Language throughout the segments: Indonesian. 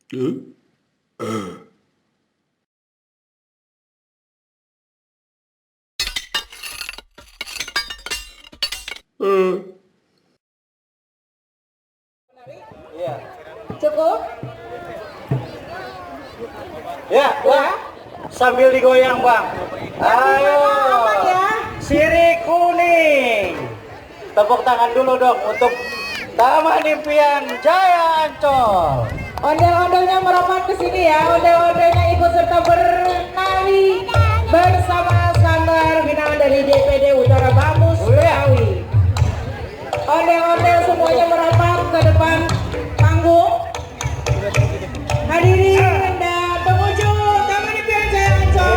Iya. Cukup? Ya, Bang. Sambil digoyang, Bang. Ayo. Aman ya. Sirih kuning. Tepuk tangan dulu dong untuk Taman Impian Jaya Ancol. Ondel-ondelnya merapat ke sini ya. Ondel-ondelnya ikut serta bernari bersama Sanggar Binaan dari DPD Utara Bamus Betawi. Ondel-ondel semuanya merapat ke depan panggung. Hadirin dan pengunjung Taman Impian Jaya Ancol,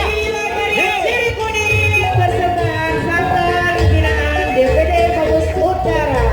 inilah dari Sirih Kuning beserta Sanggar Binaan DPD Bamus Utara.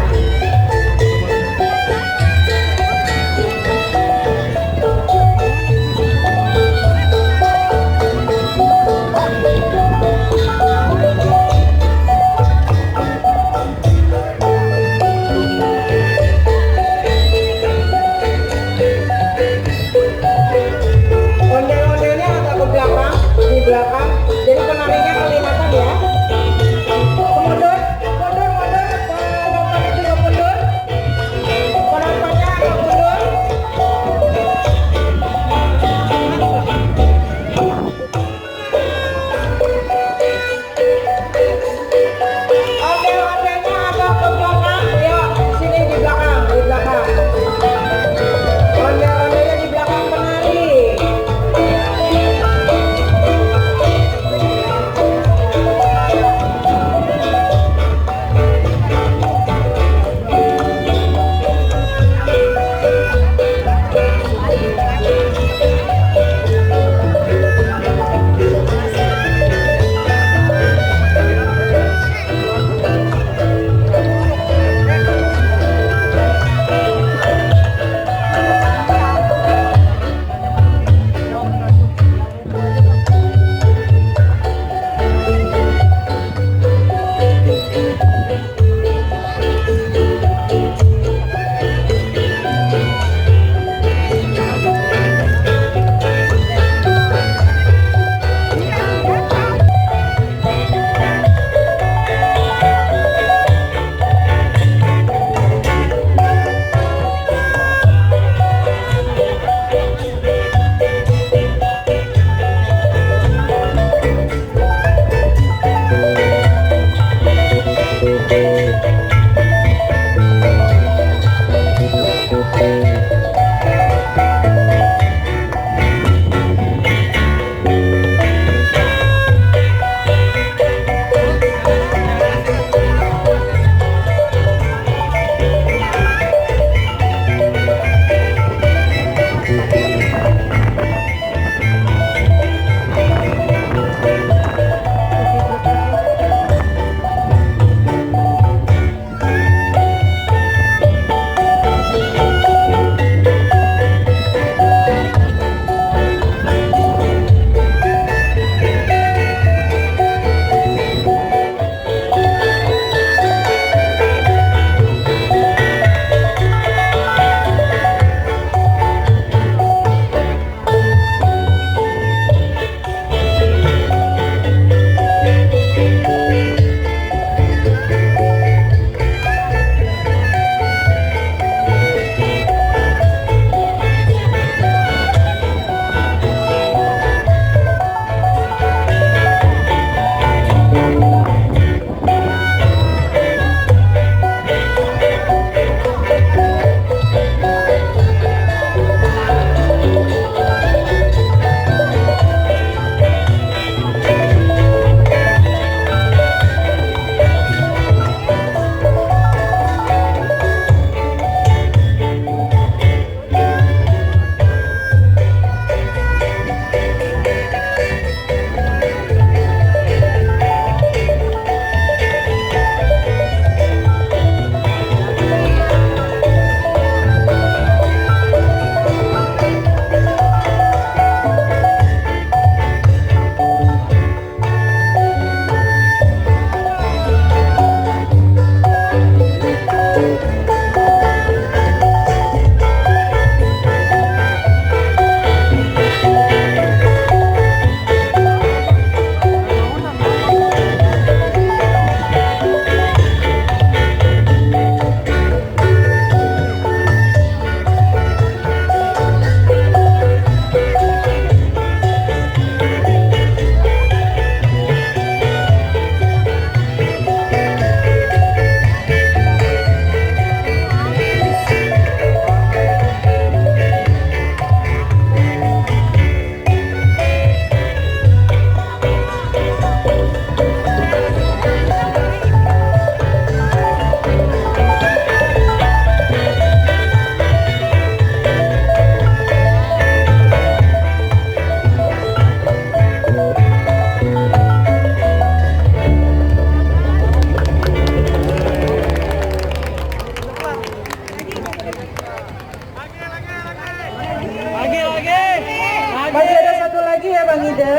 ya Bang Ide.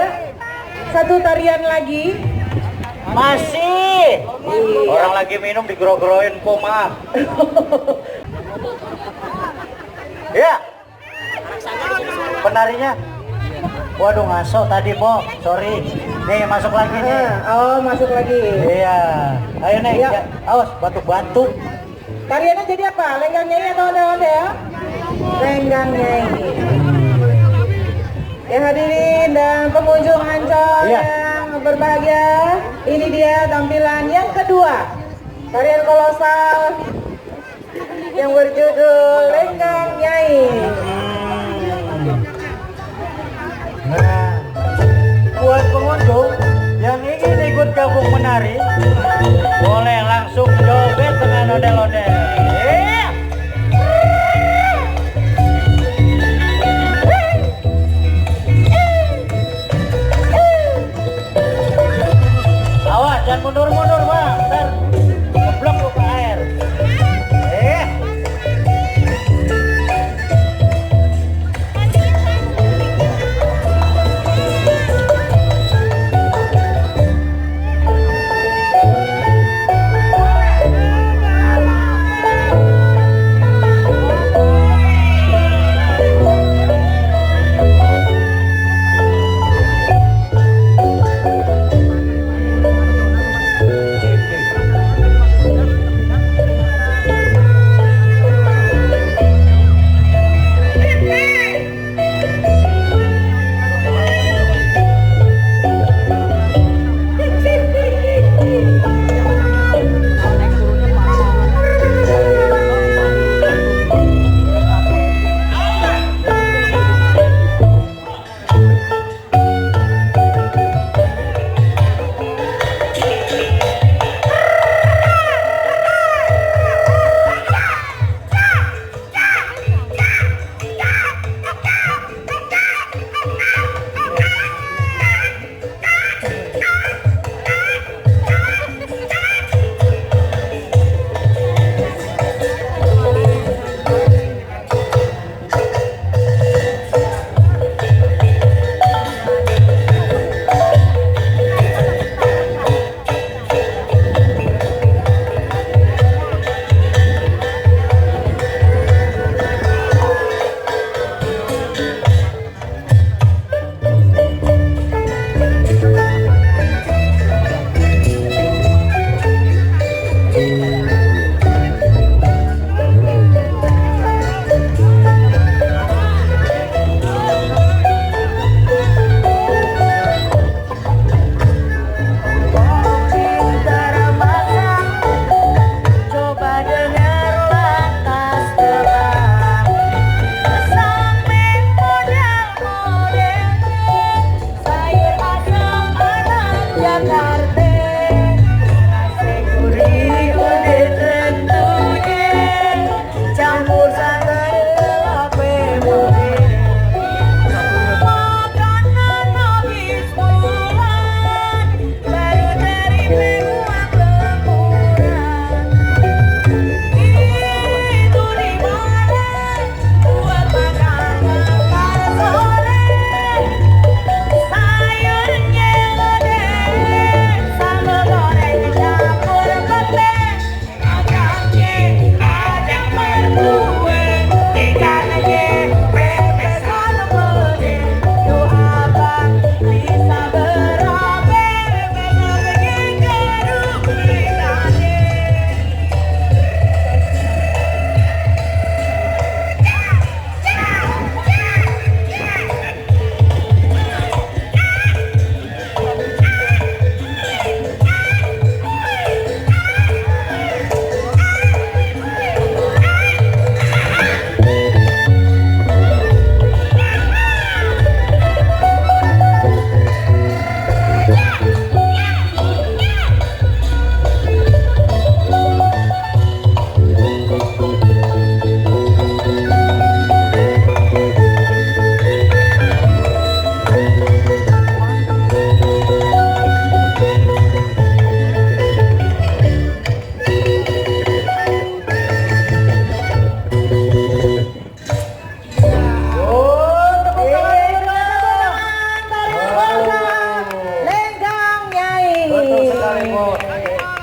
Satu tarian lagi. Masih. Orang lagi minum digero-geroin po, maaf. Ya. Penarinya. Waduh ngaso tadi po, sorry. Nih masuk lagi nih. Oh masuk lagi. Iya. Ayo nih, Ya. ya. Awas batuk-batuk. Tariannya jadi apa? Lenggang nyai atau onde-onde ya? Lenggang nyai. Ya hadirin dan pengunjung Ancol Iya. yang berbahagia, ini dia tampilan yang kedua. Tarian kolosal yang berjudul Lenggang Nyai. Nah, buat pengunjung yang ingin ikut gabung menari, boleh langsung joget dengan ondel-ondel. Iya. Awas, jangan mundur-mundur bang, ntar ngeblok lu ke air.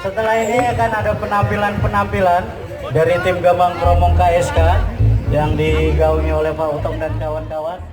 setelah ini akan ada penampilan dari tim Gambang Kromong KSK yang digaungi oleh Pak Utong dan kawan-kawan.